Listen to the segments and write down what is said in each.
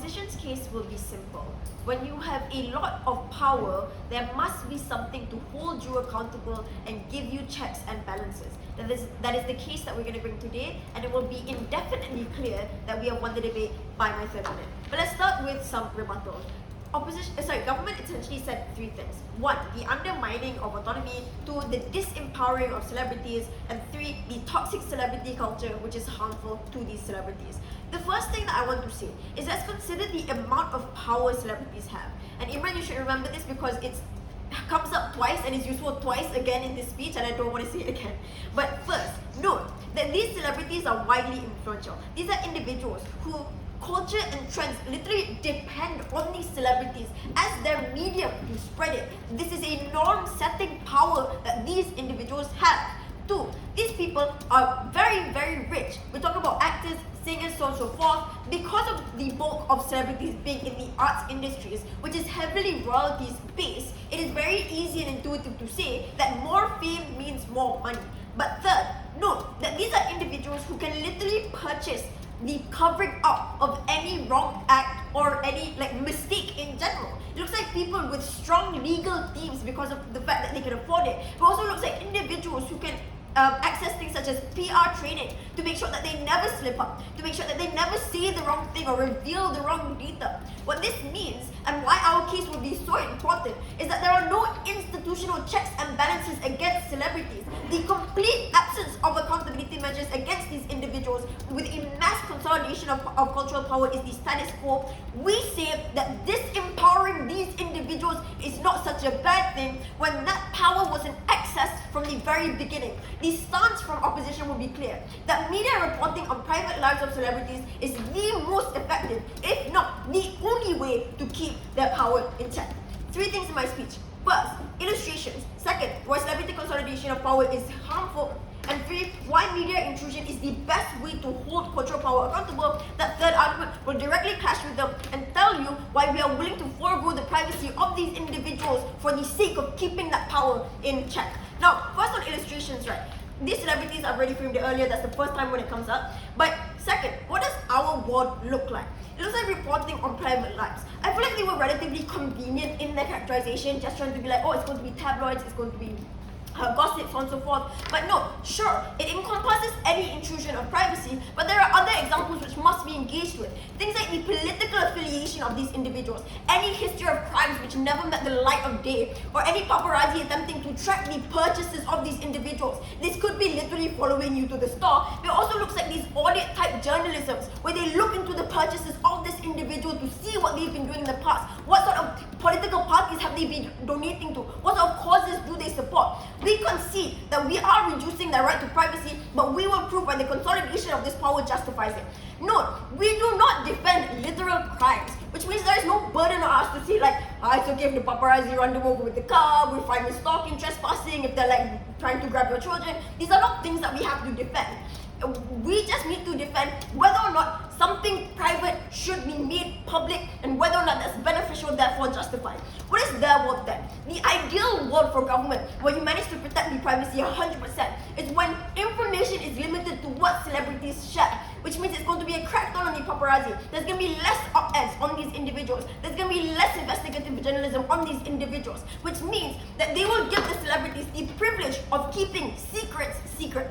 opposition's case will be simple. When you have a lot of power, there must be something to hold you accountable and give you checks and balances. That is the case that we're going to bring today, and it will be indefinitely clear that we have won the debate by my third minute. But let's start with some rebuttal. Government essentially said three things. One, the undermining of autonomy. Two, the disempowering of celebrities. And three, the toxic celebrity culture, which is harmful to these celebrities. The first thing that I want to say is let's consider the amount of power celebrities have. And Imran, you should remember this because it comes up twice and is useful twice again in this speech, and I don't want to say it again. But first, note that these celebrities are widely influential. These are individuals who culture and trends literally depend on these celebrities as their medium to spread it. This is a norm-setting power that these individuals have. Two, these people are very, very rich. We're talking about actors, singers, so on and so forth. Because of the bulk of celebrities being in the arts industries, which is heavily royalties based, it is very easy and intuitive to say that more fame means more money. But third, note that these are individuals who can literally purchase the covering up of any wrong act or any mistake in general. It looks like people with strong legal teams because of the fact that they can afford it. It also looks like individuals who can access things such as PR training to make sure that they never slip up, to make sure that they never say the wrong thing or reveal the wrong data. What this means, and why our case will be so important, is that there are no institutional checks and balances against celebrities. The complete absence of accountability measures against these individuals with a mass consolidation of cultural power is the status quo. We say that disempowering these individuals is not such a bad thing when that power was in excess from the very beginning. The stance from opposition will be clear that media reporting on private lives of celebrities is the most effective, if not the only way to keep their power in check. Three things in my speech. First, illustrations. Second, why celebrity consolidation of power is harmful. And three, why media intrusion is the best way to hold cultural power accountable. That third argument will directly clash with them and tell you why we are willing to forego the privacy of these individuals for the sake of keeping that power in check. Now, first on illustrations, right? These celebrities, I've already framed it earlier, that's the first time when it comes up. But second, what does our world look like? It looks like reporting on private lives. I feel like they were relatively convenient in their characterization, just trying to be like, oh, it's going to be tabloids, it's going to be gossip, so on and so forth. But no, sure, it encompasses any intrusion of privacy, but there are other examples which must be engaged with. Things like the political affiliation of these individuals, any history of crimes which never met the light of day, or any paparazzi attempting to track the purchases of these individuals. This could be literally following you to the store. It also looks like these audit type journalisms where they look into the purchases of this individual to see what they've been doing in the past. What sort of political parties have they been donating to? What sort of causes do they support? We concede that we are reducing their right to privacy, but we will prove why the consolidation of this power justifies it. Note, we do not defend literal crimes, which means there is no burden on us to say it's okay if the paparazzi run them over with the car, we're fine with stalking, trespassing, if they're trying to grab your children. These are not things that we have to defend. We just need to defend whether or not something private should be made public and whether or not that's beneficial, therefore justified. What is their world then? The ideal world for government, where you manage to protect the privacy 100%, is when information is limited to what celebrities share, which means it's going to be a crackdown on the paparazzi. There's going to be less op-eds on these individuals. There's going to be less investigative journalism on these individuals, which means that they will give the celebrities the privilege of keeping secrets secret.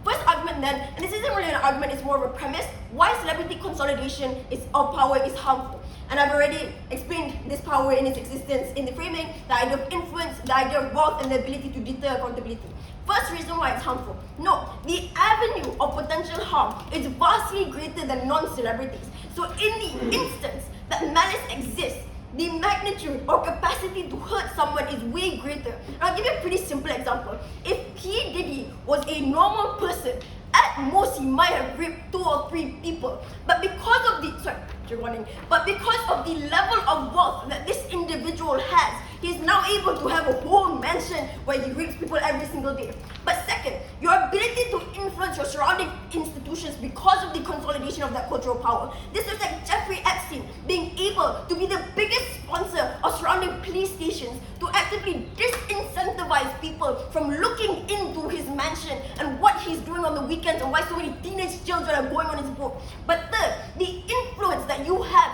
First argument then, and this isn't really an argument, it's more of a premise, why celebrity consolidation of power is harmful. And I've already explained this power in its existence in the framing, the idea of influence, the idea of wealth, and the ability to deter accountability. First reason why it's harmful. No, the avenue of potential harm is vastly greater than non-celebrities. So in the instance that malice exists, the magnitude or capacity to hurt someone is way greater. And I'll give you a pretty simple example. If P. Diddy was a normal person, at most he might have raped 2 or 3 people. But because of the level of wealth that this individual has, he's now able to have a whole mansion where he rapes people every single day. But second, your ability to influence your surrounding institutions because of the consolidation of that cultural power. This is like Jeffrey Epstein being able to be the biggest sponsor of surrounding police stations to actively disincentivize people from looking into his mansion and what he's doing on the weekends and why so many teenage children are going on his boat. But third, the influence that you have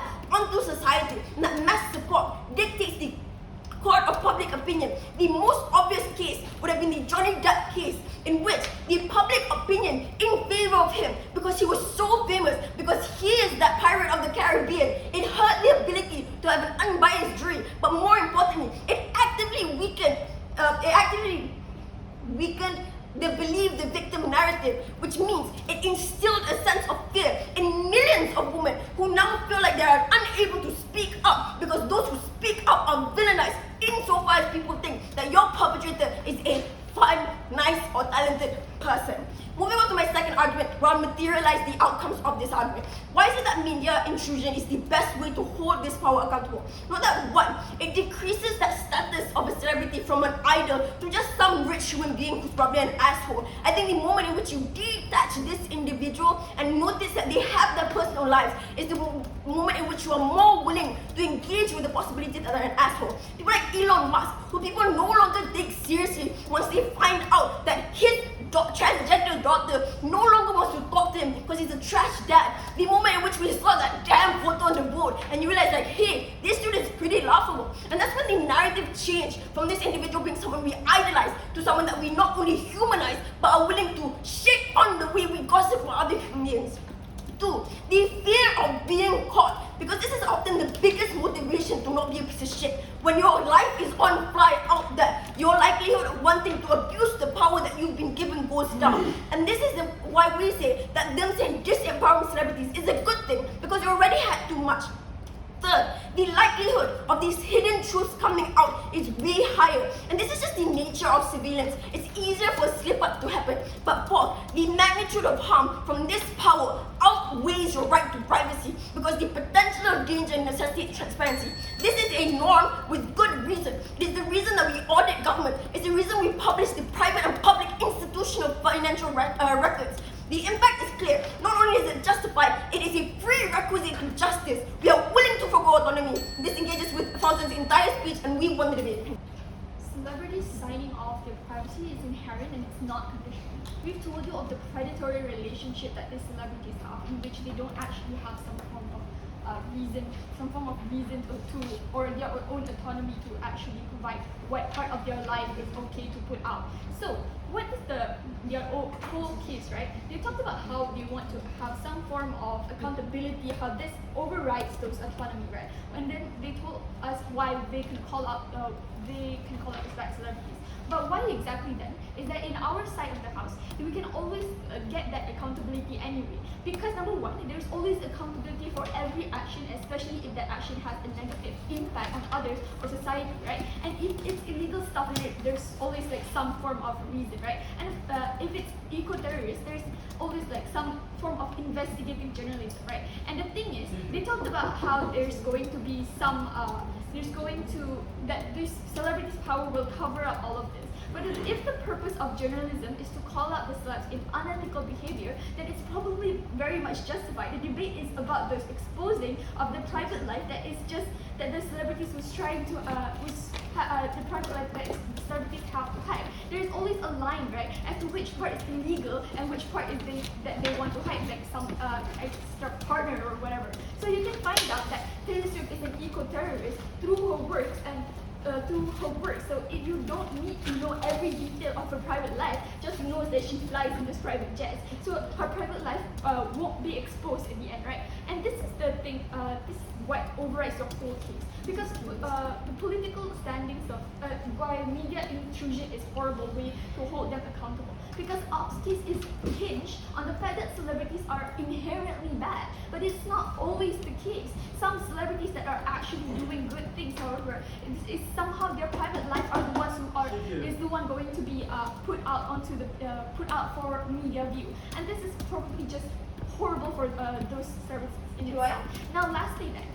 is that Pirate of the Caribbean. It hurt the ability to have an unbiased jury, but more importantly, it actively weakened the believe the victim narrative, which means it instilled a sense of fear in millions of women who now feel like they are unable to speak up because those who speak up are villainized insofar as people think that your perpetrator is a fun, nice, or talented person. Moving on to my second argument, where I'll materialize the outcomes of this argument. Why is it that media intrusion is the best way to hold this power accountable? Not that one, it decreases that status of a celebrity from an idol to just some rich human being who's probably an asshole. I think the moment in which you detach this individual and notice that they have their personal lives is the moment in which you are more willing to engage with the possibility that they're an asshole. People like Elon Musk, who people no longer take seriously once they find out that his transgender daughter no longer wants to talk to him because he's a trash dad. The moment in which we saw that damn photo on the board and you realize like, hey, this dude is pretty laughable. And that's when the narrative changed from this individual being someone we idolize to someone that we not only humanize but are willing to shit on the way we gossip for other human beings. 2, the fear of being caught. Because this is often the biggest motivation to not be a piece of shit. When your life is on fire out there, your likelihood of wanting to abuse the power that you've been given goes down. And this is why we say that them saying disempowering celebrities is a good thing, because you already had too much. Third, the likelihood of these hidden truths coming out is way higher. And this is just the nature of surveillance. It's easier for a slip-up to happen. But fourth, the magnitude of harm from this power outweighs your right to privacy because the potential danger necessitates transparency. This is a norm with good reason. It is the reason that we audit government. It's the reason we publish the private and public institutional financial records. The impact is clear. Not only is it justified, it is a prerequisite to justice. We are willing to forgo autonomy. This engages with Fauzan's entire speech and we won the debate. Celebrities signing off their privacy is inherent and it's not conditional. We've told you of the predatory relationship that these celebrities have, in which they don't actually have some form of reason to, or their own autonomy to actually provide what part of their life is okay to put out. So, what is their whole case, right? They talked about how they want to have some form of accountability, how this overrides those autonomy, right? And then they told us why they can call out these black celebrities. But why exactly then is that in our side of the house, we can always get that accountability anyway. Because number one, there's always accountability for every action, especially if that action has a negative impact on others or society, right? And if it's illegal stuff, there's always like some form of reason, right? And if it's eco-terrorist, there's always like some form of investigative journalism, right? And the thing is, they talked about how there's going to be some that this celebrities' power will cover up all of this. But if the purpose of journalism is to call out the celebs in unethical behavior, then it's probably very much justified. The debate is about this exposing of the private life that is just that the celebrities was trying to the private life that celebrities have to hide. There is always a line, right, as to which part is illegal and which part is that they want to hide, like some extra partner or whatever. So you can find out that Taylor Swift is an eco-terrorist through her works and through her work. So if you don't need to know every detail of her private life, just know that she flies in this private jet. So her private life won't be exposed in the end, right? And this is the thing, this is what overrides the whole case. Because the political standings of why media intrusion is a horrible way to hold them accountable. Because our case is hinged on the fact that celebrities are inherently bad, but it's not always the case. Some celebrities that are actually doing good things, however, is somehow their private life are the ones who is the one going to be put out for media view, and this is probably just horrible for those celebrities in itself. Now, lastly, then.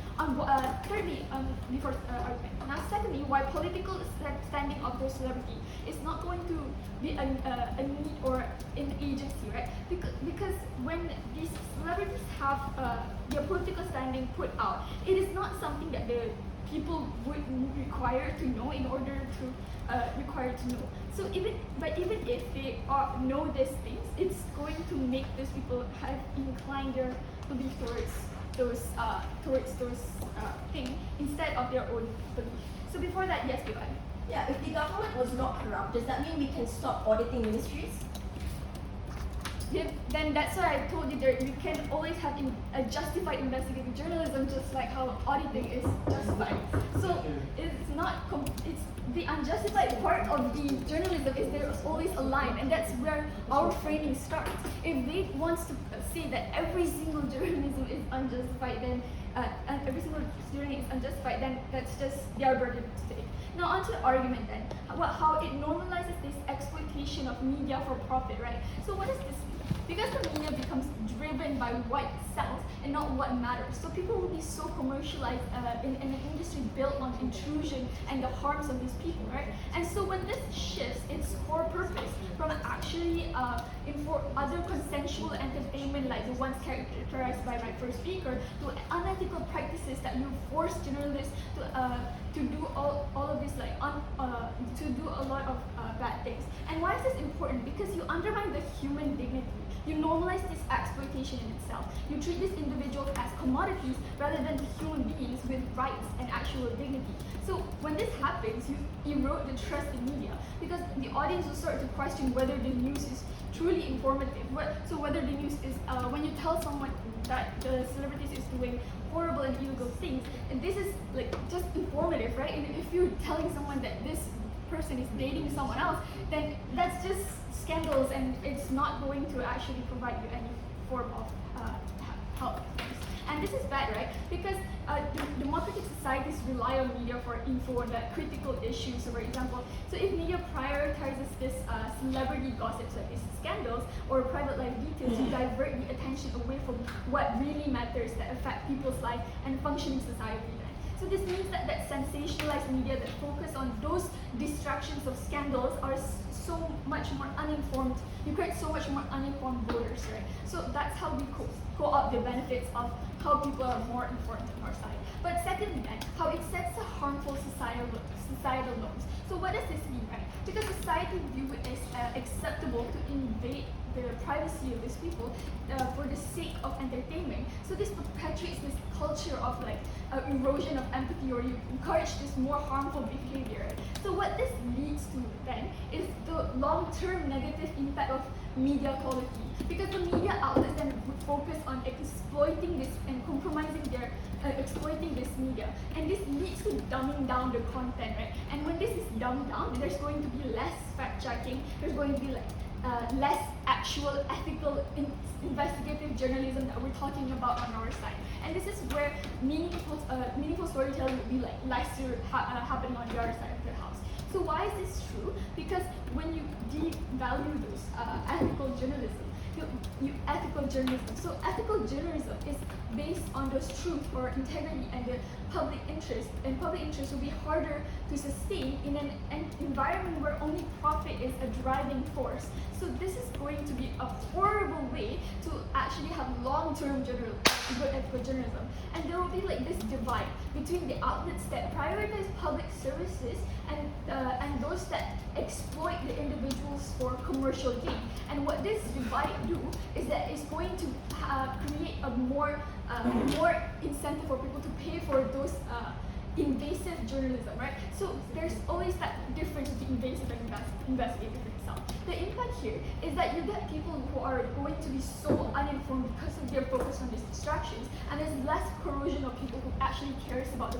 Secondly, why political standing of their celebrity is not going to be a need or an agency, right? Because when these celebrities have their political standing put out, it is not something that the people would require to know in order to know. So even if they know these things, it's going to make those people have inclined their belief towards those things instead of their own belief. So before that, yes, Ibrahim. Yeah, if the government was not corrupt, does that mean we can stop auditing ministries? then that's why I told you that you can always have a justified investigative journalism, just like how auditing is justified. So it's not it's the unjustified part of the journalism is there's always a line, and that's where our framing starts. If they want to say that every single journalism is unjustified, then and every single journalism is unjustified, then that's just their burden to take. Now onto the argument then, how it normalizes this exploitation of media for profit, right? So what does this mean? Because the media becomes driven by what sells and not what matters. So people will be so commercialized in an industry built on intrusion and the harms of these people, right? And so when this shifts its core purpose from actually for other consensual entertainment like the ones characterized by my first speaker, to unethical practices that you force journalists to do all of this, like to do a lot of bad things. And why is this important? Because you undermine the human dignity. You normalize this exploitation in itself. You treat these individuals as commodities rather than human beings with rights and actual dignity. So when this happens, you erode the trust in media, because the audience will start to question whether the news is truly informative. So whether the news is, when you tell someone that the celebrities is doing horrible and illegal things, and this is like just informative, right? And if you're telling someone that this person is dating someone else, then that's just scandals, and it's not going to actually provide you any form of help. And this is bad, right? Because democratic societies rely on media for info on the critical issues. So for example, so if media prioritizes this celebrity gossips like these scandals or private life details, you divert the attention away from what really matters that affect people's life and functioning society. So this means that sensationalized media that focus on those distractions of scandals are so much more uninformed. You create so much more uninformed voters, right? So that's how we co-opt the benefits of how people are more informed on our side. But secondly, then, how it sets a harmful societal norms. So what does this mean, right? Because society view it as acceptable to invade the privacy of these people for the sake of entertainment. So this perpetuates this culture of like erosion of empathy, or you encourage this more harmful behavior. So what this leads to then is the long-term negative impact of media quality, because the media outlets then would focus on exploiting this and compromising their exploiting this media, and this leads to dumbing down the content, right? And when this is dumbed down, there's going to be less fact-checking, there's going to be like less actual ethical investigative journalism that we're talking about on our side. And this is where meaningful storytelling would be like lesser happening on the other side of the house. So why is this true? Because when you devalue those ethical journalism, so ethical journalism is based on those truth or integrity and the public interest, and public interest will be harder to sustain in an environment where only profit is a driving force. So this is going to be a horrible way to actually have long-term good ethical journalism. And there will be like this divide between the outlets that prioritize public services and those that exploit the individuals for commercial gain. And what this divide do is that it's going to create a more incentive for people to pay for those invasive journalism, right? So there's always that difference between invasive and investigative itself. The impact here is that you get people who are going to be so uninformed because of their focus on these distractions, and there's less corrosion of people who actually cares about the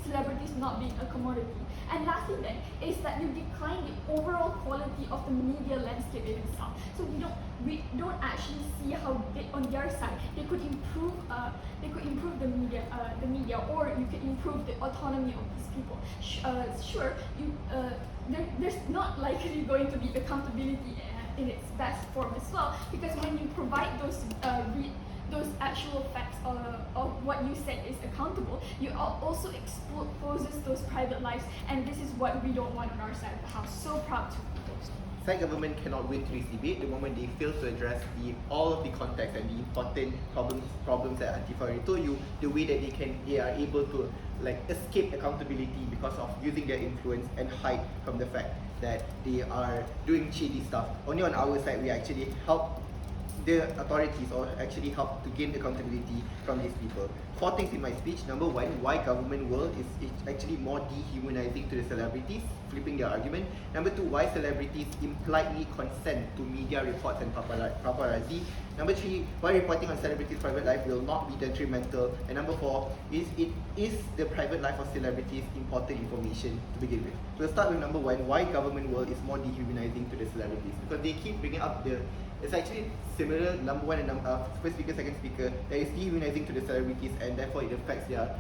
celebrities not being a commodity. And lastly then, is that you decline the overall quality of the media landscape in itself. So we don't actually see how on their side they could improve the media, or you could improve the autonomy of these people. Sure, there's not likely going to be accountability in its best form as well, because when you provide those actual facts of what you said is accountable, you also exposes those private lives, and this is what we don't want on our side of the house. So proud to propose. Thai government cannot win today's debate the moment they fail to address all of the context and the important problems that Atifa already told you, the way that they are able to like escape accountability because of using their influence and hide from the fact that they are doing shady stuff. Only on our side we actually help the authorities or actually help to gain accountability from these people. 4 things in my speech. Number 1, why government world is actually more dehumanizing to the celebrities, flipping their argument. Number 2, why celebrities impliedly consent to media reports and paparazzi. Number 3, why reporting on celebrities' private life will not be detrimental. And number 4, is the private life of celebrities important information to begin with. We'll start with number 1, why government world is more dehumanizing to the celebrities. Because they keep bringing up it's actually similar, number 1 and first speaker, second speaker, that is dehumanizing to the celebrities and therefore it affects their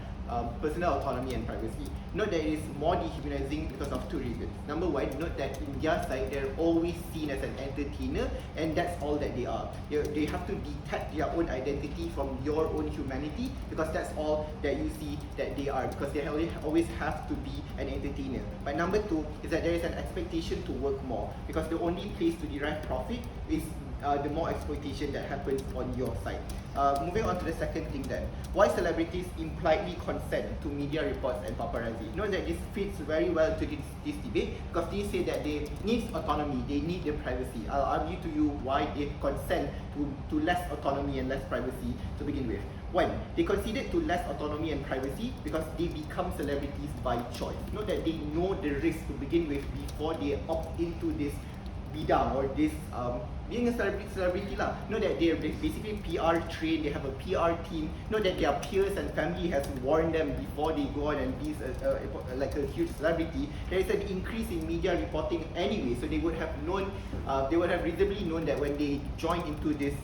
personal autonomy and privacy. Note that it is more dehumanizing because of 2 reasons. Number 1, note that in their side, they're always seen as an entertainer and that's all that they are. They have to detach their own identity from your own humanity because that's all that you see that they are, because they always have to be an entertainer. But number 2 is that there is an expectation to work more because the only place to derive profit is the more exploitation that happens on your side. Moving on to the second thing then, why celebrities impliedly consent to media reports and paparazzi. Note that this fits very well to this debate because they say that they need autonomy, they need their privacy. I'll argue to you why they consent to less autonomy and less privacy to begin with. 1, they conceded to less autonomy and privacy because they become celebrities by choice. Note that they know the risk to begin with before they opt into this bidang or this being a celebrity lah. Know that they're basically PR trained, they have a PR team. Know that their peers and family has warned them before they go on and be like a huge celebrity. There is an increase in media reporting anyway, so they would have known, they would have reasonably known that when they joined into this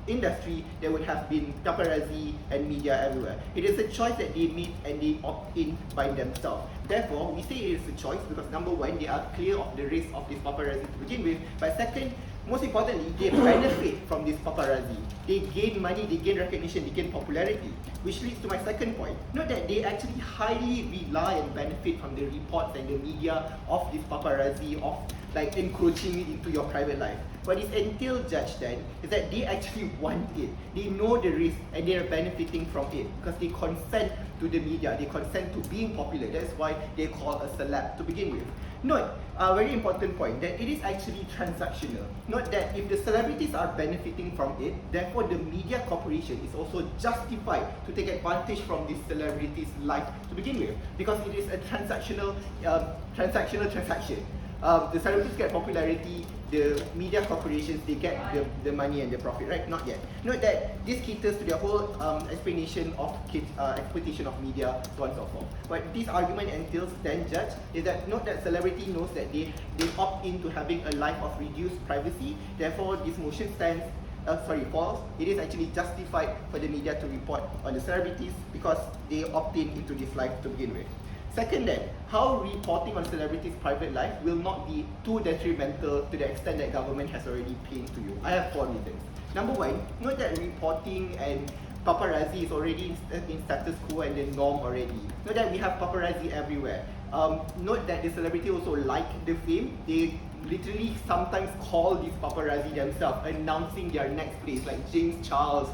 industry, there would have been paparazzi and media everywhere. It is a choice that they made and they opt in by themselves. Therefore, we say it is a choice because number 1, they are clear of the risk of this paparazzi to begin with. But second, most importantly, they benefit from this paparazzi. They gain money, they gain recognition, they gain popularity. Which leads to my second point. Note that they actually highly rely and benefit from the reports and the media of this paparazzi, of like encroaching into your private life. What is entailed, Judge, then is that they actually want it. They know the risk and they are benefiting from it because they consent to the media, they consent to being popular. That's why they call a celeb to begin with. Note, a very important point, that it is actually transactional. Note that if the celebrities are benefiting from it, therefore the media corporation is also justified to take advantage from this celebrity's life to begin with, because it is a transactional transaction. The celebrities get popularity, the media corporations, they get the money and the profit, right? Not yet. Note that this caters to the whole explanation of exploitation of media, so on and so forth. What this argument entails then, Judge, is that note that celebrity knows that they opt into having a life of reduced privacy, therefore this motion stands false. It is actually justified for the media to report on the celebrities because they opt into this life to begin with. Second then, how reporting on celebrities' private life will not be too detrimental to the extent that government has already painted to you. I have 4 reasons. Number 1, note that reporting and paparazzi is already in status quo and the norm already. Note that we have paparazzi everywhere. Note that the celebrity also like the fame. They literally sometimes call these paparazzi themselves, announcing their next place, like James Charles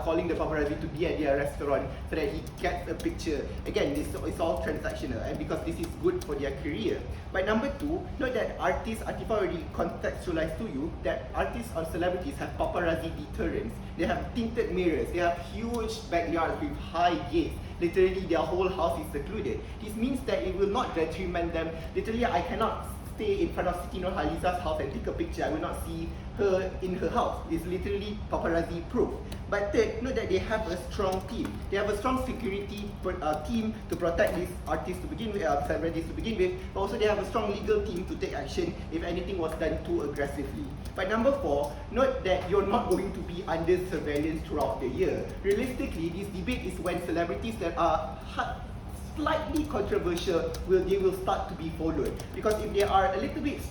calling the paparazzi to be at their restaurant so that he gets a picture. Again, it's all transactional and because this is good for their career. But number 2, note that artists, Atifa already contextualized to you that artists or celebrities have paparazzi deterrents. They have tinted mirrors, they have huge backyards with high gates. Literally their whole house is secluded. This means that it will not detriment them. Literally, I cannot stay in front of Siti Nurhaliza's house and take a picture. I will not see her in her house. It's literally paparazzi proof. But third, note that they have a strong team. They have a strong security team to protect these artists to begin with, celebrities to begin with, but also they have a strong legal team to take action if anything was done too aggressively. But number 4, note that you're not going to be under surveillance throughout the year. Realistically, this debate is when celebrities that are slightly controversial will start to be followed, because if they are a little bit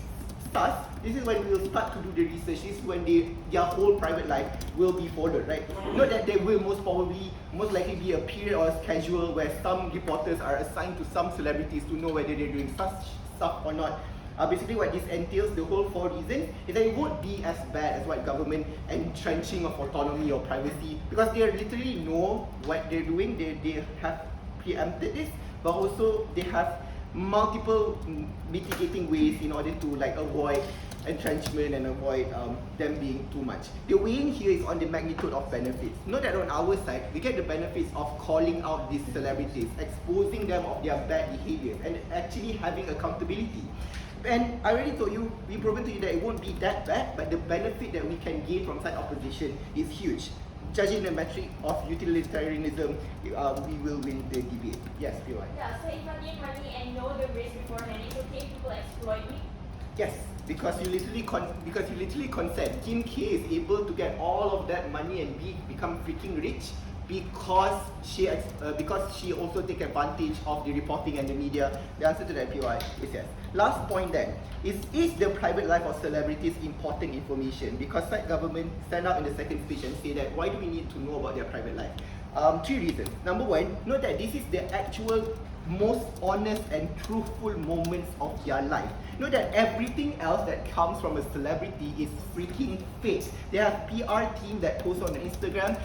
sus, this is when we will start to do the research. This is when their whole private life will be followed, right? Note that there will most likely be a period or casual where some reporters are assigned to some celebrities to know whether they're doing such stuff or not. Basically what this entails, the whole 4 reasons, is that it won't be as bad as what government entrenching of autonomy or privacy, because they literally know what they're doing. They have preempted this, but also they have multiple mitigating ways in order to avoid entrenchment and avoid them being too much. The weighing here is on the magnitude of benefits. Note that on our side, we get the benefits of calling out these celebrities, exposing them of their bad behaviors, and actually having accountability. And I already told you, we proven to you that it won't be that bad, but the benefit that we can gain from side opposition is huge. Judging the metric of utilitarianism, we will win the debate. Yes, PY. Yeah, so if I gain money and know the risk beforehand, it's okay people exploit me? Yes, because you literally consent. Kim K is able to get all of that money and become freaking rich because she also take advantage of the reporting and the media. The answer to that, PY, is yes. Last point then is the private life of celebrities important information? Because side government stand up in the second speech and say that why do we need to know about their private life? 3 reasons. Number 1, note that this is the actual most honest and truthful moments of their life. Know that everything else that comes from a celebrity is freaking fake. They have PR team that posts on Instagram.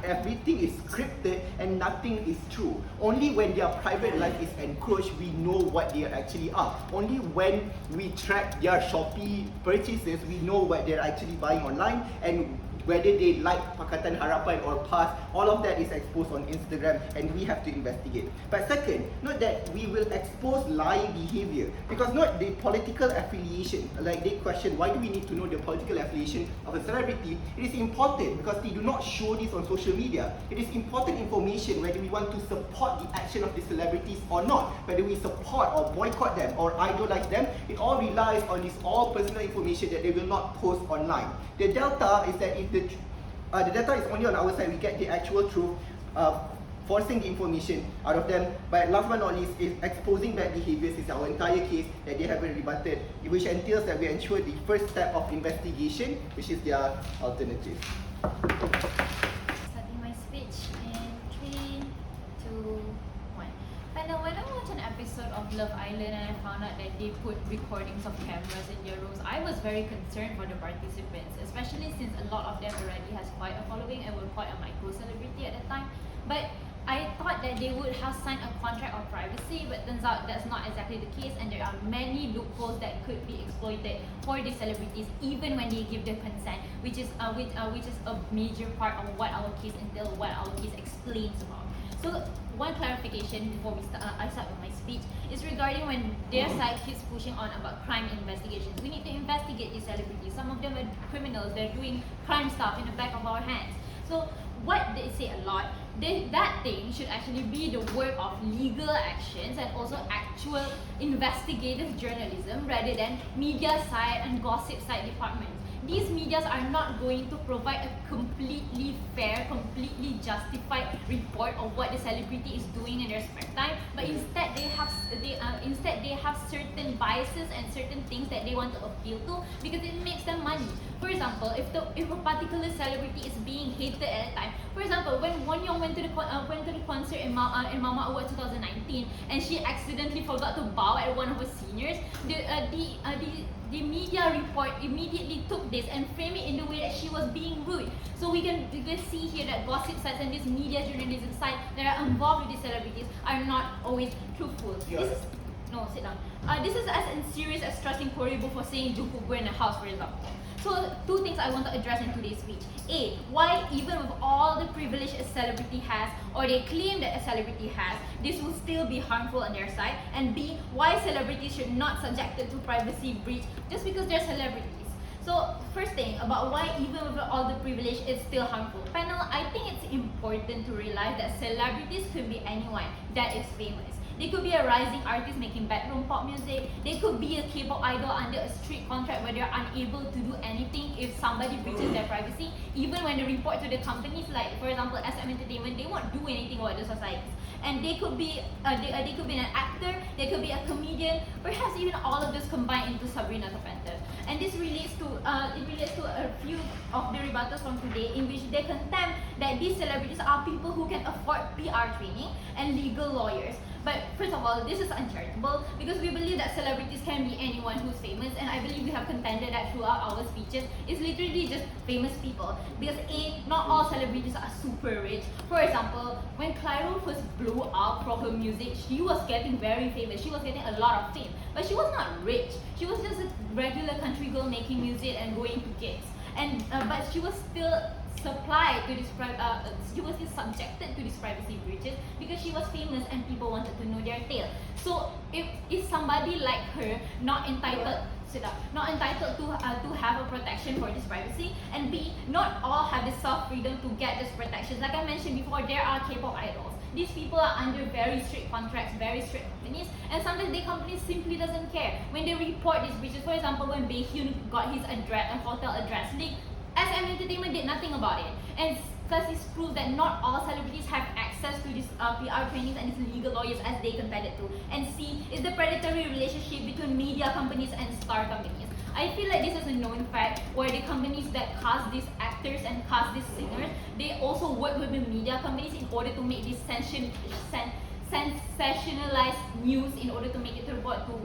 Everything is scripted and nothing is true. Only when their private life is encroached, we know what they actually are. Only when we track their Shopee purchases, we know what they're actually buying online, and whether they like Pakatan Harapan or pass, all of that is exposed on Instagram and we have to investigate. But second, note that we will expose lying behavior, because not the political affiliation, like they question why do we need to know the political affiliation of a celebrity. It is important because they do not show this on social media. It is important information whether we want to support the action of the celebrities or not, whether we support or boycott them or idolize them. It all relies on this all personal information that they will not post online. The delta is that if the data is only on our side, we get the actual truth, forcing the information out of them. But last but not least, is exposing bad behaviors is our entire case that they haven't rebutted, which entails that we ensure the first step of investigation, which is their alternative. Starting my speech in 3, 2, 1. When I watched an episode of Love Island and I found out that they put recordings of cameras in their rooms, I was very concerned for the participants, especially since a lot of them already has quite a following and were quite a micro celebrity at the time. But I thought that they would have signed a contract of privacy, but turns out that's not exactly the case, and there are many loopholes that could be exploited for the celebrities even when they give the consent, which is a major part of what our case entails, what our case explains about. So one clarification before I start with my speech is regarding when their side keeps pushing on about crime investigations. We need to investigate these celebrities. Some of them are criminals. They're doing crime stuff in the back of our hands. So what they say a lot, that thing should actually be the work of legal actions and also actual investigative journalism rather than media side and gossip side departments. These medias are not going to provide a completely fair, completely justified report of what the celebrity is doing in their spare time, but instead they have certain biases and certain things that they want to appeal to because it makes them money. For example, if a particular celebrity is being hated at a time, for example, when Won Young went to the concert in Mama Awards 2019 and she accidentally forgot to bow at one of her seniors, the media report immediately took this and framed it in the way that she was being rude. So we can see here that gossip sites and this media journalism site that are involved with these celebrities are not always truthful. Sit down. This is as serious as trusting Koribo for saying Juku go in the house, for example. So 2 things I want to address in today's speech. A, why even with all the privilege a celebrity has, or they claim that a celebrity has, this will still be harmful on their side. And B, why celebrities should not subjected to privacy breach just because they're celebrities. So first thing about why even with all the privilege it's still harmful. Panel, I think it's important to realize that celebrities could be anyone that is famous. They could be a rising artist making bedroom pop music. They could be a K-pop idol under a strict contract where they're unable to do anything if somebody breaches their privacy. Even when they report to the companies, like for example SM Entertainment, they won't do anything about the societies. And they could be they could be an actor, they could be a comedian, perhaps even all of this combined into Sabrina Carpenter. And this relates to a few of the rebuttals from today, in which they contend that these celebrities are people who can afford PR training and legal lawyers. But first of all, this is uncharitable because we believe that celebrities can be anyone who's famous, and I believe we have contended that throughout our speeches. It's literally just famous people because A, not all celebrities are super rich. For example, when Clairo first blew up for her music, she was getting very famous. She was getting a lot of fame, but she was not rich. She was just a regular country girl making music and going to gigs. And but she was still supplied to this she was still subjected to these privacy breaches because she was famous and people wanted to know their tale. So if somebody like her not entitled to have a protection for this privacy, and B, not all have the self-freedom to get this protection. Like I mentioned before, there are K-pop idols. These people are under very strict contracts, very strict companies, and sometimes the company simply doesn't care. When they report these breaches, for example, when Baekhyun got his hotel address leaked, SM Entertainment did nothing about it. And thus this proves that not all celebrities have access to these PR trainings and these legal lawyers as they contended to. And C is the predatory relationship between media companies and star companies. I feel like this is a known fact where the companies that cast these actors and cast these singers, they also work with the media companies in order to make this sensationalized news in order to make it report to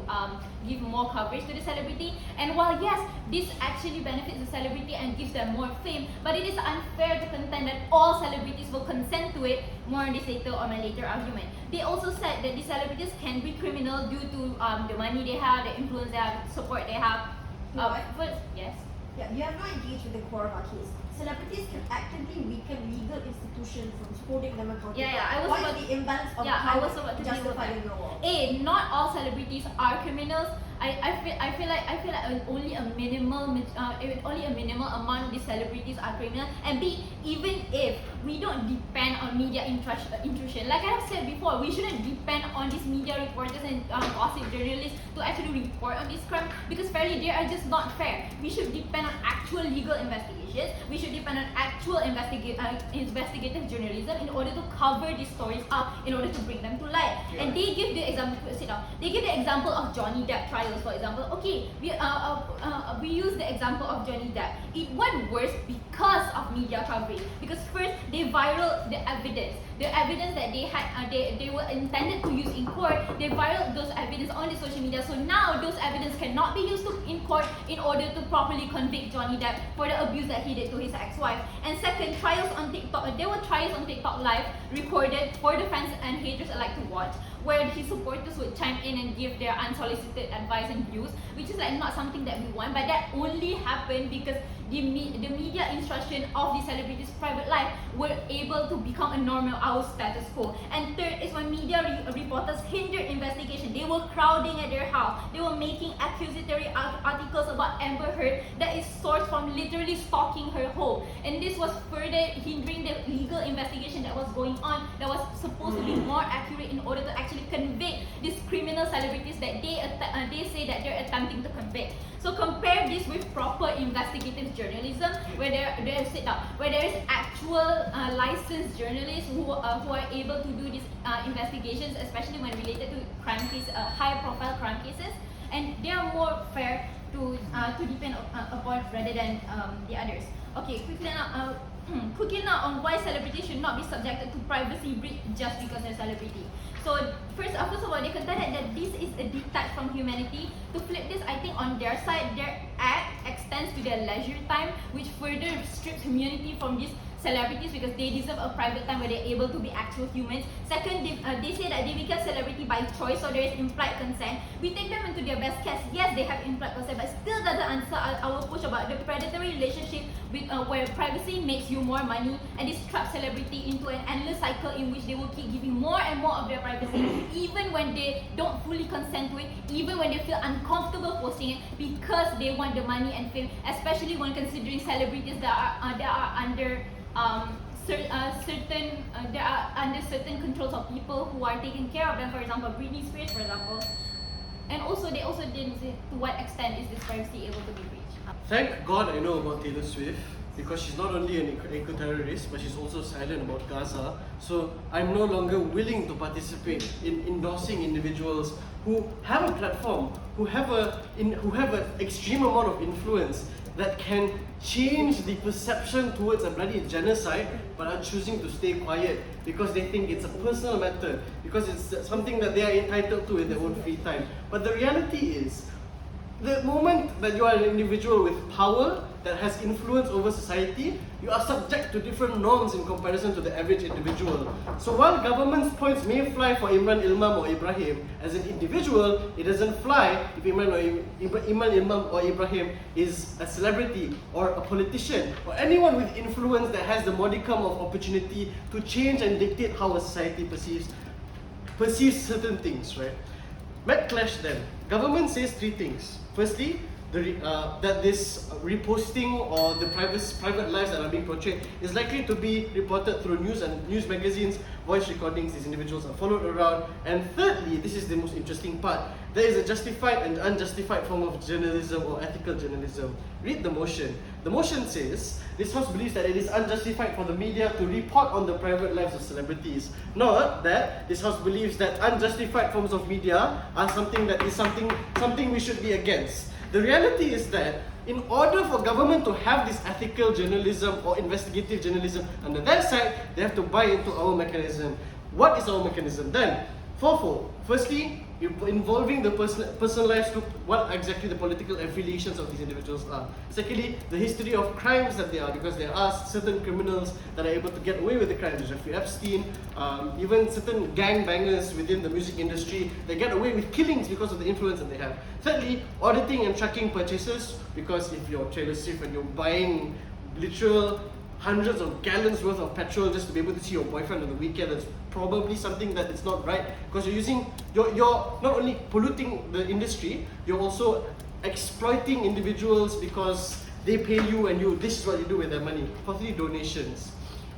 give more coverage to the celebrity. And while yes, this actually benefits the celebrity and gives them more fame, but it is unfair to contend that all celebrities will consent to it. More on this later on my later argument. They also said that the celebrities can be criminal due to the money they have, the influence they have, support they have. First, yes. Yeah, you have not engaged with the core of our case. Celebrities can actively weaken legal institutions from holding them accountable. I was What about is the imbalance of I power was about to deal with justified that. in your law? A, not all celebrities are criminals. I feel like only a minimal amount of these celebrities are criminal. And B, even if we don't depend on media intrusion, like I have said before, we shouldn't depend on these media reporters and gossip journalists to actually report on this crime, because fairly they are just not fair. We should depend on actual legal investigations. We should depend on actual investigative journalism in order to cover these stories up, in order to bring them to light. Yeah. And they give the example. They give the example of Johnny Depp trials, for example. Okay, we use the example of Johnny Depp. It went worse because of media coverage. Because first, they viral the evidence that they had, they were intended to use in court. They viral those evidence on the social media. So now those evidence cannot be used in court in order to properly convict Johnny Depp for the abuse that he did to his ex-wife. And second, trials on TikTok. There were trials on TikTok live recorded for the fans and haters alike to watch, where his supporters would chime in and give their unsolicited advice and views, which is like not something that we want, but that only happened because the media instruction of the celebrities' private life were able to become a normal, our status quo. And third is when media reporters hindered investigation. They were crowding at their house. They were making accusatory articles about Amber Heard that is sourced from literally stalking her home. And this was further hindering the legal investigation that was going on, that was supposed to be more accurate in order to actually convict these criminal celebrities that they say that they're attempting to convict. So compare this with proper investigative journalism, where there is actual licensed journalists who are able to do these investigations, especially when related to crime cases, high-profile crime cases, and they are more fair to depend upon rather than the others. Okay, quickly now on why celebrities should not be subjected to privacy breach just because they're celebrity. So first of all, they contended that this is a detached from humanity. To flip this, I think on their side, their act extends to their leisure time, which further strips humanity from these celebrities because they deserve a private time where they're able to be actual humans. Second, they say that they become celebrity by choice, so there is implied consent. We take them into their best case. Yes, they have implied consent, but still doesn't answer our push about the predatory relationship with where privacy makes you more money, and this traps celebrity into an endless cycle in which they will keep giving more and more of their privacy, even when they don't fully consent to it, even when they feel uncomfortable posting it because they want the money and fame, especially when considering celebrities that are under certain controls of people who are taking care of them. For example, Britney Spears, for example. And also, they also didn't say to what extent is this privacy able to be breached. Thank God I know about Taylor Swift, because she's not only an eco-terrorist, but she's also silent about Gaza. So I'm no longer willing to participate in endorsing individuals who have a platform, who have an extreme amount of influence that can change the perception towards a bloody genocide, but are choosing to stay quiet because they think it's a personal matter, because it's something that they are entitled to in their own free time. But the reality is, The moment that you are an individual with power that has influence over society, you are subject to different norms in comparison to the average individual. So while government's points may fly for Imran, Ilmam or Ibrahim, as an individual, it doesn't fly if Imran, Ilmam or Ibrahim is a celebrity or a politician or anyone with influence that has the modicum of opportunity to change and dictate how a society perceives certain things, right? Let's clash then. Government says three things. Firstly, that this reposting or the private lives that are being portrayed is likely to be reported through news and news magazines, voice recordings. These individuals are followed around. And thirdly, this is the most interesting part, there is a justified and unjustified form of journalism or ethical journalism. Read the motion. The motion says, this House believes that it is unjustified for the media to report on the private lives of celebrities. Not that this House believes that unjustified forms of media are something we should be against. The reality is that in order for government to have this ethical journalism or investigative journalism under their side, they have to buy into our mechanism. What is our mechanism then? Fourfold. Firstly, involving the personal lives to what exactly the political affiliations of these individuals are. Secondly, the history of crimes that they are, because there are certain criminals that are able to get away with the crimes, Jeffrey Epstein, even certain gangbangers within the music industry, they get away with killings because of the influence that they have. Thirdly, auditing and tracking purchases, because if you're Taylor Swift and you're buying literal hundreds of gallons worth of petrol just to be able to see your boyfriend on the weekend, that's probably something that is not right, because you're not only polluting the industry, you're also exploiting individuals because they pay you and this is what you do with their money. Fourthly, donations.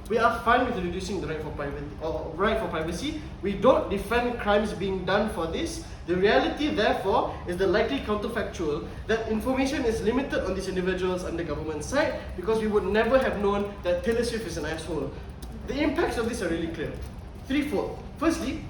We are fine with reducing the right for privacy. We don't defend crimes being done for this. The reality, therefore, is the likely counterfactual that information is limited on these individuals under government side because we would never have known that Taylor Swift is an asshole. The impacts of this are really clear. Threefold. Firstly,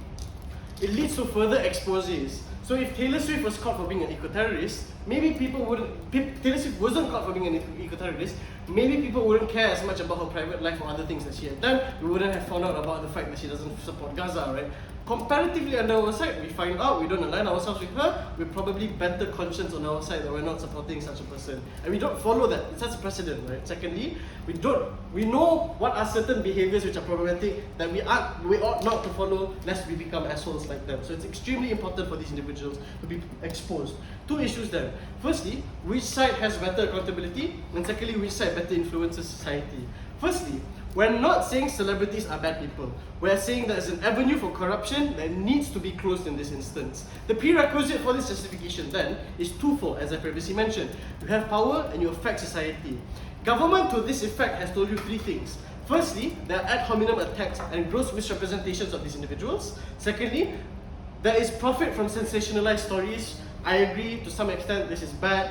it leads to further exposes. So if Taylor Swift was caught for being an eco-terrorist, maybe Taylor Swift wasn't caught for being an eco-terrorist, maybe people wouldn't care as much about her private life or other things that she had done. We wouldn't have found out about the fact that she doesn't support Gaza, right? Comparatively under our side, we find out we don't align ourselves with her, we're probably better conscience on our side that we're not supporting such a person. And we don't follow that. It's such a precedent, right? Secondly, we know what are certain behaviors which are problematic that we ought not to follow lest we become assholes like them. So it's extremely important for these individuals to be exposed. Two issues then. Firstly, which side has better accountability? And secondly, which side better influences society? Firstly, we're not saying celebrities are bad people. We're saying there's an avenue for corruption that needs to be closed in this instance. The prerequisite for this justification then is twofold, as I previously mentioned. You have power and you affect society. Government to this effect has told you three things. Firstly, there are ad hominem attacks and gross misrepresentations of these individuals. Secondly, there is profit from sensationalized stories. I agree to some extent this is bad.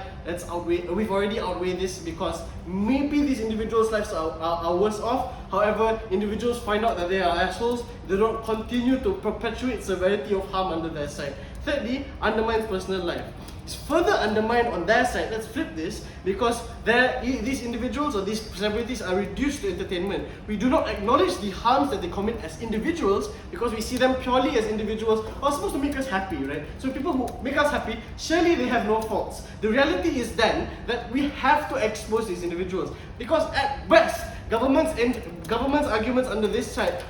We've already outweighed this because maybe these individuals' lives are worse off. However, individuals find out that they are assholes, they don't continue to perpetuate severity of harm under their side. Thirdly, undermines personal life. It's further undermined on their side. Let's flip this, because these individuals or these celebrities are reduced to entertainment. We do not acknowledge the harms that they commit as individuals because we see them purely as individuals who are supposed to make us happy, right? So people who make us happy, surely they have no faults. The reality is then that we have to expose these individuals because at best, government's arguments under this side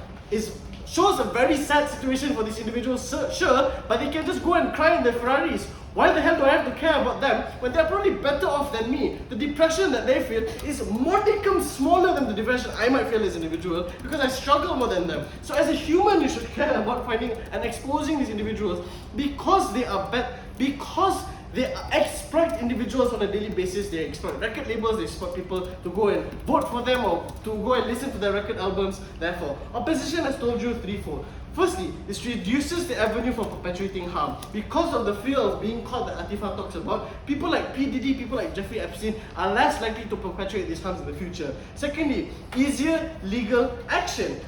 shows a very sad situation for these individuals, sure, but they can just go and cry in their Ferraris. Why the hell do I have to care about them when they're probably better off than me? The depression that they feel is modicum smaller than the depression I might feel as an individual because I struggle more than them. So as a human, you should care about finding and exposing these individuals because they are bad, because they exploit individuals on a daily basis. They exploit record labels, they exploit people to go and vote for them or to go and listen to their record albums. Therefore, opposition has told you threefold. Firstly, this reduces the avenue for perpetuating harm. Because of the fear of being caught that Atifa talks about, people like P. Diddy, people like Jeffrey Epstein are less likely to perpetuate these harms in the future. Secondly, easier legal action.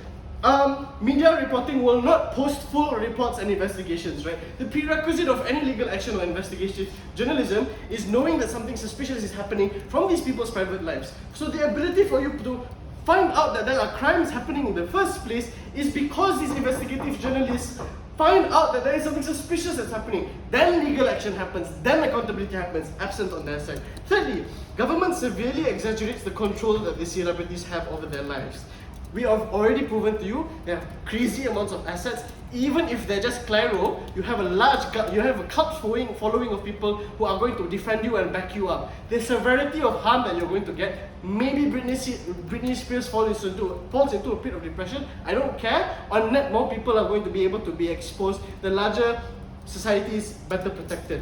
Media reporting will not post full reports and investigations, right? The prerequisite of any legal action or investigative journalism is knowing that something suspicious is happening from these people's private lives. So the ability for you to find out that there are crimes happening in the first place is because these investigative journalists find out that there is something suspicious that's happening, then legal action happens, then accountability happens, absent on their side. Thirdly, government severely exaggerates the control that the celebrities have over their lives. We have already proven to you they have crazy amounts of assets. Even if they're just Clairo, you have a cult following of people who are going to defend you and back you up. The severity of harm that you're going to get, maybe Britney Spears falls into a pit of depression. I don't care. On net, more people are going to be able to be exposed. The larger society is better protected.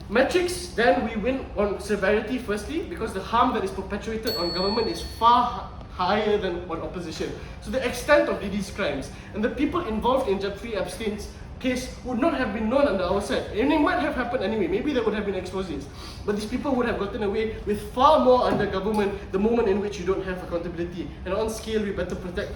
Metrics, then we win on severity firstly, because the harm that is perpetuated on government is far higher than on opposition. So the extent of these crimes and the people involved in Jeffrey Epstein's case would not have been known under our side. And it might have happened anyway. Maybe there would have been exposures. But these people would have gotten away with far more under government the moment in which you don't have accountability. And on scale, we better protect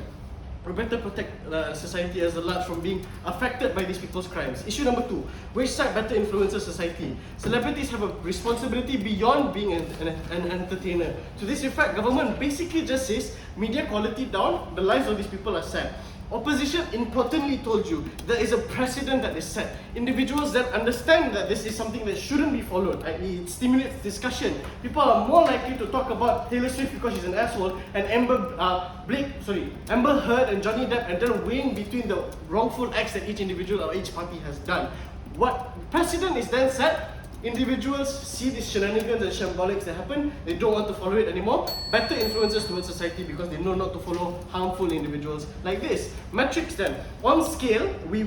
society as a large from being affected by these people's crimes. Issue number 2, which side better influences society? Celebrities have a responsibility beyond being an entertainer. To this effect, government basically just says, media quality down, the lives of these people are sad. Opposition importantly told you there is a precedent that is set. Individuals that understand that this is something that shouldn't be followed, i.e. it stimulates discussion. People are more likely to talk about Taylor Swift because she's an asshole and Amber Heard and Johnny Depp, and then weighing between the wrongful acts that each individual or each party has done. What precedent is then set? Individuals see these shenanigans and shambolics that happen, they don't want to follow it anymore. Better influences towards society because they know not to follow harmful individuals like this. Metrics then. On scale, we're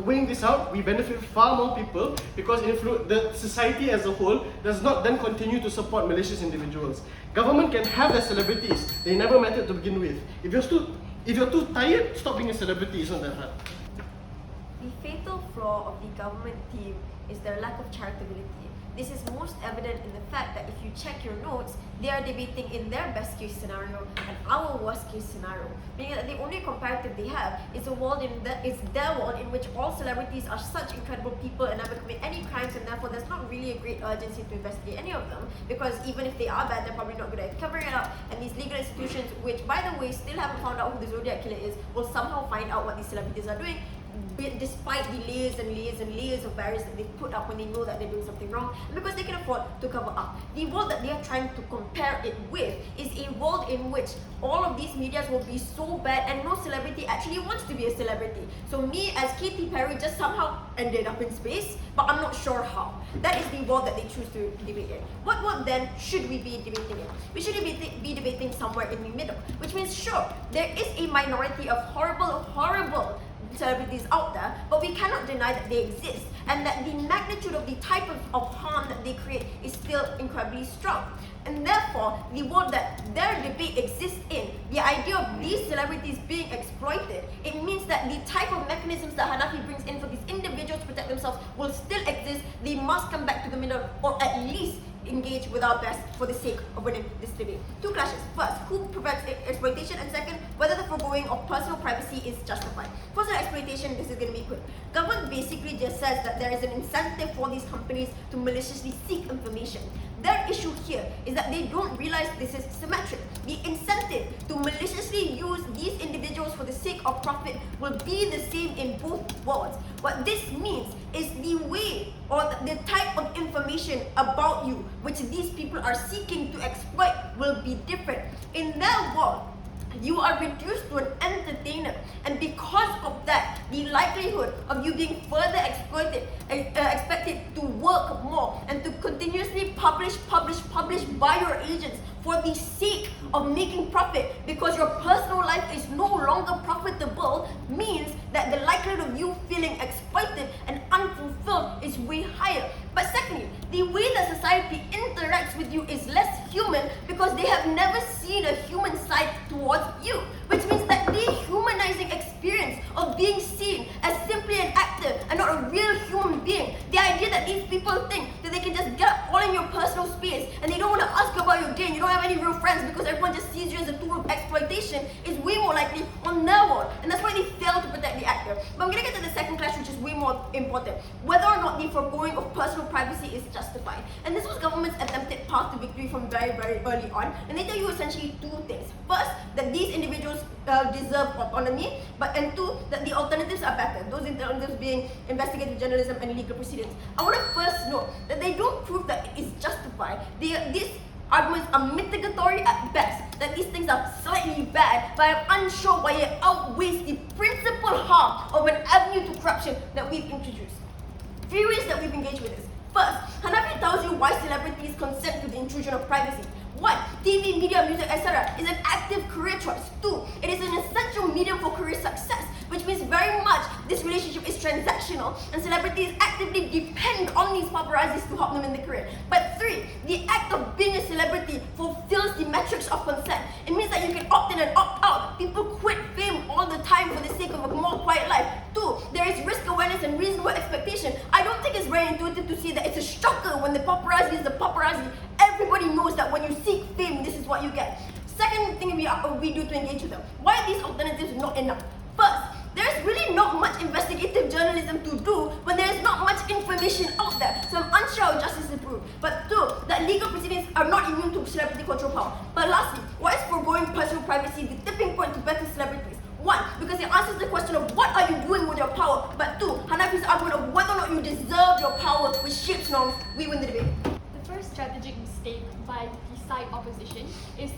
weighing this out, we benefit far more people because the society as a whole does not then continue to support malicious individuals. Government can have their celebrities, they never mattered to begin with. If you're too tired, stop being a celebrity, it's not that hard. The fatal flaw of the government team is their lack of charitability. This is most evident in the fact that if you check your notes, they are debating in their best case scenario and our worst case scenario. Meaning that the only comparative they have is their world in which all celebrities are such incredible people and never commit any crimes, and therefore there's not really a great urgency to investigate any of them, because even if they are bad, they're probably not good at covering it up. And these legal institutions, which by the way still haven't found out who the Zodiac killer is, will somehow find out what these celebrities are doing, despite the layers and layers and layers of barriers that they put up when they know that they're doing something wrong, and because they can afford to cover up. The world that they are trying to compare it with is a world in which all of these medias will be so bad and no celebrity actually wants to be a celebrity. So me as Katy Perry just somehow ended up in space, but I'm not sure how. That is the world that they choose to debate in. What world then should we be debating in? We should be debating somewhere in the middle, which means sure, there is a minority of horrible celebrities out there, but we cannot deny that they exist and that the magnitude of the type of harm that they create is still incredibly strong. And therefore, the world that their debate exists in, the idea of these celebrities being exploited, it means that the type of mechanisms that Hanafie brings in for these individuals to protect themselves will still exist. They must come back to the middle, or at least engage with our best for the sake of winning this debate. Two clashes. First, who prevents exploitation, and second, whether the foregoing of personal privacy is justified. First, on exploitation, this is going to be quick. Government basically just says that there is an incentive for these companies to maliciously seek information. Their issue here is that they don't realize this is symmetric. The incentive to maliciously use these individuals for the sake of profit will be the same in both worlds. What this means is the way or the type of information about you which these people are seeking to exploit will be different. In their world, you are reduced to an entertainer, and because of that, the likelihood of you being further expected to work more and to continuously publish by your agents for the sake of making profit, because your personal life is no longer profitable, means that the likelihood of you feeling exploited and unfulfilled is way higher. But secondly, the way that society interacts with you is less human because they have never seen a human side towards you, which means that the humanizing experience of being seen as simply an actor and not a real human being, the idea that these people think that they can just get all in your personal space and they don't want to ask you about your day, you don't have any real friends because everyone just sees you as a tool of exploitation, is way more likely on their world, and that's why they fail to protect the actor. But I'm going to get to the second clash, which is way more important: whether or not the foregoing of personal privacy is justified. And this was government's attempted path to victory you from very, very early on, and they tell you essentially two things. First, that these individuals deserve autonomy, and two, that the alternatives are better. Those alternatives being investigative journalism and legal proceedings. I want to first note that they don't prove that it is justified. These arguments are mitigatory at best, that these things are slightly bad, but I'm unsure why it outweighs the principal harm of an avenue to corruption that we've introduced. Three ways that we've engaged with this. First, Hanafie tells you why celebrities consent to the intrusion of privacy. 1. TV, media, music, etc. is an active career choice. 2. It is an essential medium for career success, which means very much this relationship is transactional and celebrities actively depend on these paparazzis to help them in their career. But 3. The act of being a celebrity fulfills the metrics of consent. It means that you can opt in and opt out. People quit fame all the time for the sake of a more quiet life. 2. There is risk awareness and reasonable expectation. I don't think it's very intuitive to see that it's a shocker when the paparazzi is the paparazzi. Everybody knows that when you seek fame, this is what you get. Second thing we do to engage with them. Why are these alternatives not enough? First, there's really not much investigative journalism to do when there is not much information out there. So I'm unsure how justice is proved. But 2, that legal proceedings are not immune to celebrity control power. But lastly, why is foregoing personal privacy the tipping point to better celebrities? 1, because it answers the question of what are you doing with your power. But 2, Hanafie's argument of whether or not you deserve your power, which shapes norms. We win the debate. The first strategic mistake by the side opposition is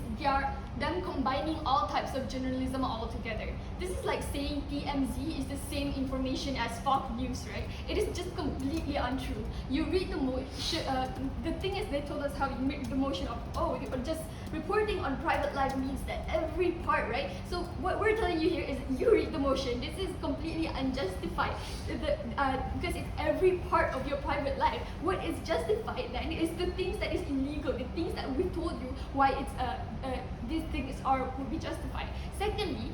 them combining all types of journalism all together. This is like saying TMZ is the same information as Fox News, right? It is just completely untrue. You read the thing is they told us how you read the motion of, just reporting on private life means that every part, right? So what we're telling you here is you read the motion. This is completely unjustified because it's every part of your private life. What is justified then is the things that is illegal, the things that we told you why it's these things would be justified. Secondly,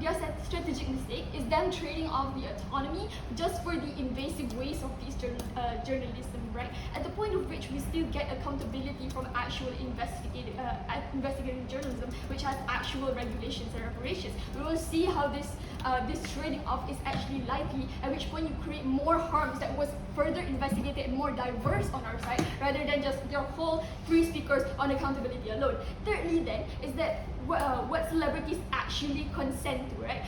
their strategic mistake is them trading off the autonomy just for the invasive ways of these journalism, right? At the point of which we still get accountability from actual investigative journalism, which has actual regulations and reparations. We will see how this trading off is actually likely, at which point you create more harms that was further investigated and more diverse on our side, rather than just your whole 3 speakers on accountability alone. Thirdly then, is that what celebrities actually consent to, right?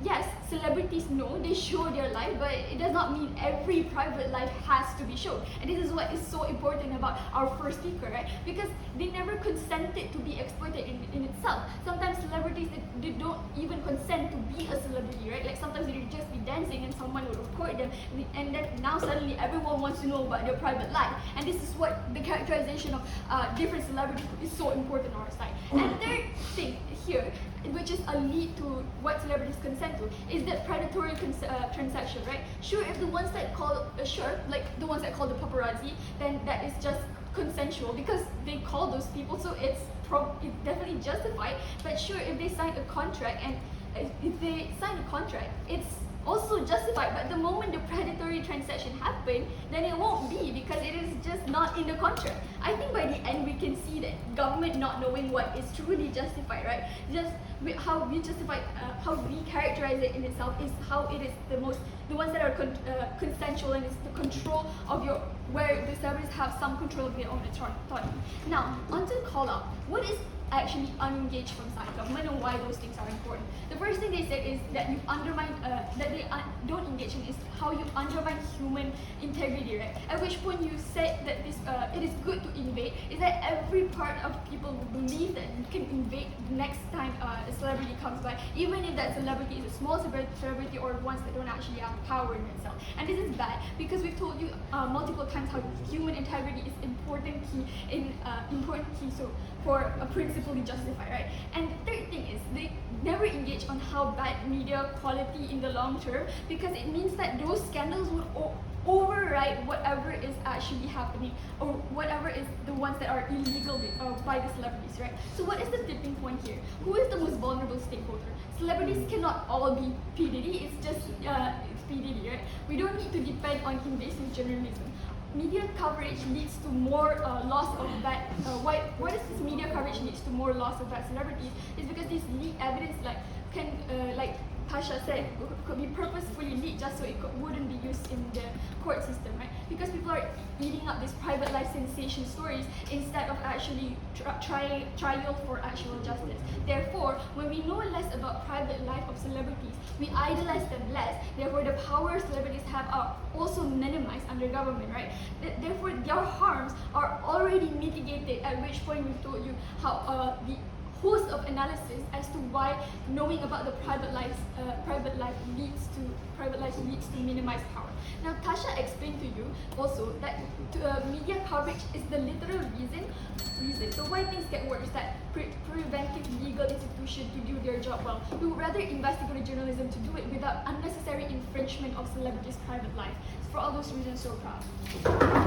Yes, celebrities know they show their life, but it does not mean every private life has to be shown. And this is what is so important about our first speaker, right? Because they never consented to be exploited in itself. Sometimes celebrities, they don't even consent to be a celebrity, right? Like sometimes they just be dancing and someone would record them, and then now suddenly everyone wants to know about their private life. And this is what the characterization of different celebrities is so important on our side. And third thing here, which is a lead to what celebrities consent to, is that predatory transaction, right? Sure, if the ones that call like the ones that call the paparazzi, then that is just consensual because they call those people, so it's definitely justified. But sure, if they sign a contract and if they sign a contract, it's also justified. But the moment the predatory transaction happen, then it won't be, because it is just not in the contract. I think by the end we can see that government not knowing what is truly justified, right? Just how we justify, how we characterize it in itself is how it is the ones that are consensual, and it's the control of where the celebrities have some control of their own autonomy. Now, on to call out. What is actually unengaged from side government and why those things are important? The first thing they said is that you undermine, that they don't engage in is how you undermine human integrity, right? At which point you said that this it is good to invade, is that every part of people will believe that you can invade the next time a celebrity comes by, even if that celebrity is a small celebrity or ones that don't actually have power in itself. And this is bad because we've told you multiple times how human integrity is important key so for a principle to justify, right? And the third thing is they never engage on how bad media quality in the long term, because it means that those scandals would override whatever is actually happening or whatever is the ones that are illegal by the celebrities, right? So what is the tipping point here? Who is the most vulnerable stakeholder? Celebrities cannot all be P. Diddy, it's just it's P. Diddy, right? We don't need to depend on invasive journalism. Media coverage leads to more loss of bad. Why does this media coverage leads to more loss of bad celebrities? Is because this leaked evidence, like Tasha said, could be purposefully leaked just so it wouldn't be used abuse in the court system, right? Because people are eating up these private life sensation stories instead of actually trial for actual justice. Therefore, when we know less about private life of celebrities, we idolize them less. Therefore, the power celebrities have are also minimized under government, right? Therefore, their harms are already mitigated. At which point we've told you how the host of analysis as to why knowing about the private life leads to minimized power. Now, Tasha explained to you also that media coverage is the literal reason. So why things get worse, that preventive legal institutions to do their job well. We would rather investigative journalism to do it without unnecessary infringement of celebrities' private life. So for all those reasons, so proud.